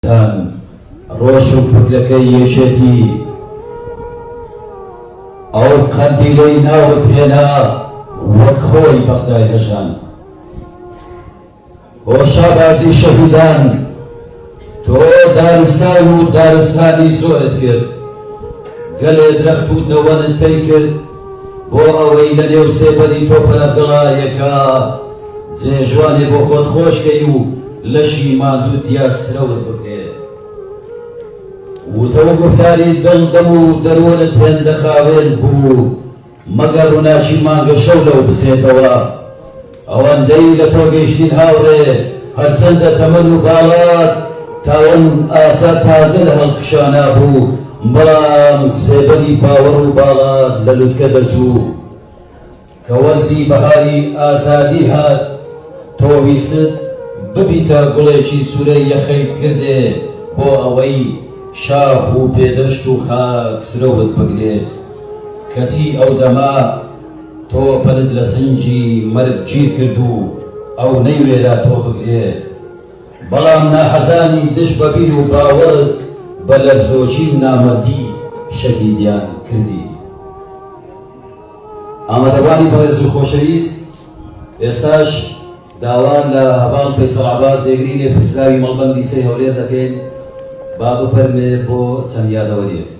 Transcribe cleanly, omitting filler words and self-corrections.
ئینسان ڕۆژ و فکرەکەی یەشێتی ئەو قەندیلەی ناوت هێنا وەک خۆی بەغدای هەژان بۆ شابازی شەهیدان تۆ دارستان و دارستانی زۆرت کرد گەلێ درەخت و دەوەنت تەی کرد بۆ ئەوەی لە نێو سێبەری تۆپەرە دڵایەکە جێژوانێ بۆ خۆت خۆشکەی و لەشی ماندوو دیاسرەوت بکرێت وتە و گفتاری دڵدەم و دەروونت هێندە خاوێن بوو مەگەر ڕووناچی مانگە شەو لەو بچێتەوە ئەوەندەی لە تۆ گەیشتین هاوڕێ هەرچەندە تەمەن و باڵات تاوەن ئاسا تازە لە هەڵکشانە بوو بەڵام سێبەری باوەڕ و باڵات لە لوتکە دەچوو کە وەرزی بەهاری ئازادی هات تۆ ویستت ببیتە گوڵێکی سوورەی یەخەیت کردێ بۆ ئەوەی شاخ و پێدەشت و خاک سرەوت بگرێت کەچی ئەو دەما تۆ پەرت لە سنگی مەرگ گیر کرد و ئەو نەیوێرا تۆ بگرێت بەڵام ناحەزانی دش بەبیر و باوەڕت بە لەرزۆکی و نامەردی شەهیدیان کردی. ئامادەوانی بەڕێز و خۆشەویست، ئێستاش داوان لە هەواڵ فەیسەڵ عەباس جێگری لێپرسراوی مەڵبەندی سەی هەولێر دەکەین با بفەرمێ بۆ چەند یادەوەریەک.